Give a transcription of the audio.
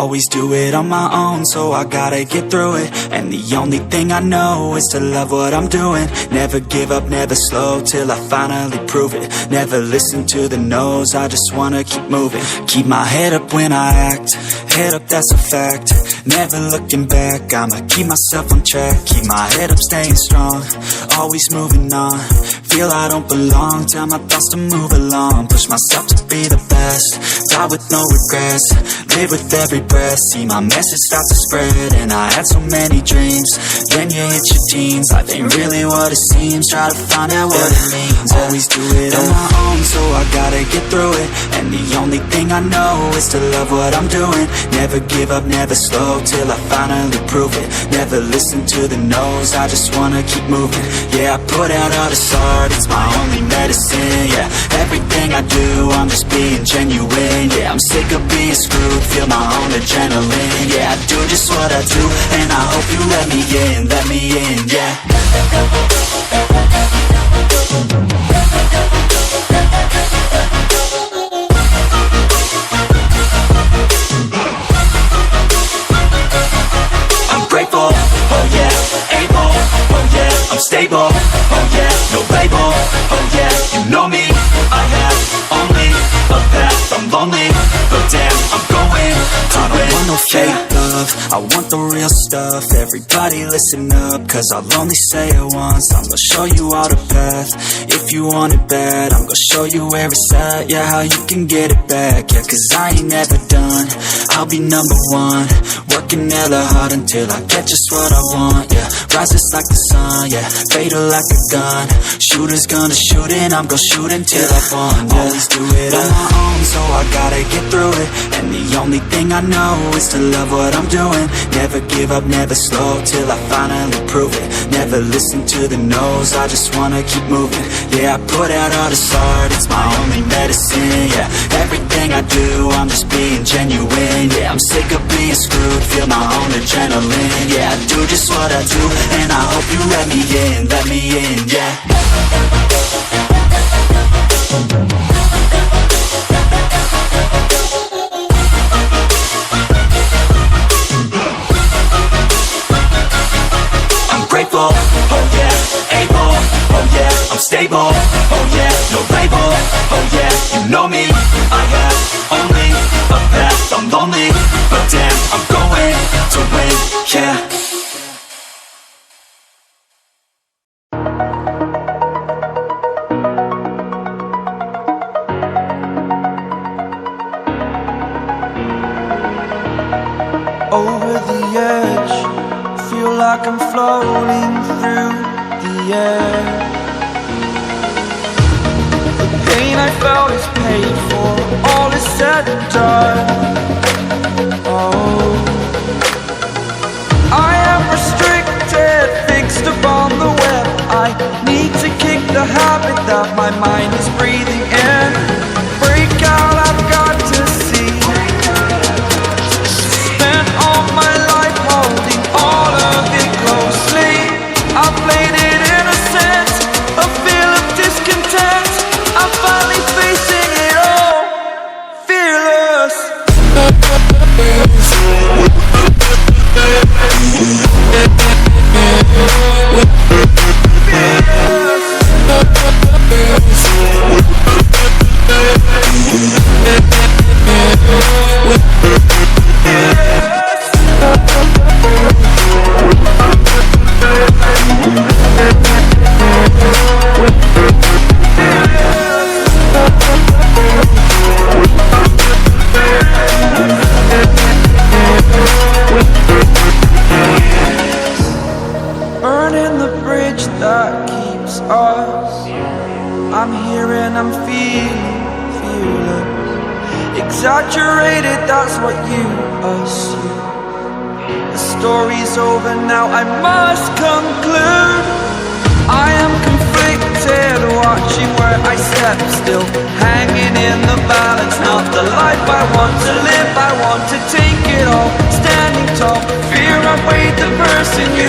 Always do it on my own, so I gotta get through it. And the only thing I know is to love what I'm doing. Never give up, never slow, till I finally prove it. Never listen to the no's, I just wanna keep moving. Keep my head up when I act, head up, that's a fact. Never looking back, I'ma keep myself on track. Keep my head up, staying strong, always moving on. Feel I don't belong, tell my thoughts to move along. Push myself to be the best, die with no regrets. Live with every breath, see my message start to spread. And I had so many dreams, then you hit your teens. Life ain't really what it seems, try to find out what it means. Always do it on my own, so I gotta get through it. And the only thing I know is to love what I'm doing. Never give up, never slow, till I finally prove it. Never listen to the no's, I just wanna keep moving. Yeah, I put out all this art, it's my only medicine. Yeah, everything I do, I'm just being genuine. Yeah, I'm sick of being screwed, feel my own adrenaline. Yeah, I do just what I do, and I hope you let me in, yeah. I'm grateful, oh yeah, able, oh yeah, I'm stable, oh yeah, no label, oh yeah, you know me, I have only a path, I'm lonely, but damn, I'm going to win. I don't want no fake love, I want the real stuff. Everybody listen up, cause I'll only say it once. I'm gonna show you all the path, if you want it bad. I'm gonna show you where it's at, yeah, how you can get it back. Yeah, cause I ain't never done, I'll be number one. Working hella hard until I get just what I want, yeah. Rises like the sun, yeah, fatal like a gun. Shooter's gonna shoot and I'm gonna shoot until I won, yeah. Always do it on my own, so I gotta get through it. And the only thing I know is to love what I'm doing. Never give up, never slow, till I finally prove it. Never listen to the no's, I just wanna keep moving. Yeah, I put out all this art, it's my only medicine. Yeah, everything I do, I'm just being genuine. Yeah, I'm sick of being screwed, feel my own adrenaline. Yeah, I do just what I do, and I hope you let me in, yeah. I'm grateful, oh yeah, able, oh yeah, I'm stable, oh yeah, no label, oh yeah, you know me, I have only a path, I'm lonely, but damn, I'm going to win, yeah. Over the edge, feel like I'm floating through the air. The pain I felt is paid for, all is said and done. Oh, I am restricted, fixed upon the web. I need to kick the habit that my mind is breathing in. Break out, I've got to see. Spent all my life holding all of it closely. I played it innocent, a feel of discontent. I'm finally facing it all, fearless. Burning the bridge that keeps us. I'm here and I'm feeling fearless. Exaggerated, that's what you assume. The story's over now, I must conclude. I am conflicted, watching where I step still, hanging in the balance. Not the life I want to live, I want to take it all. Standing tall, fear I weighed the person you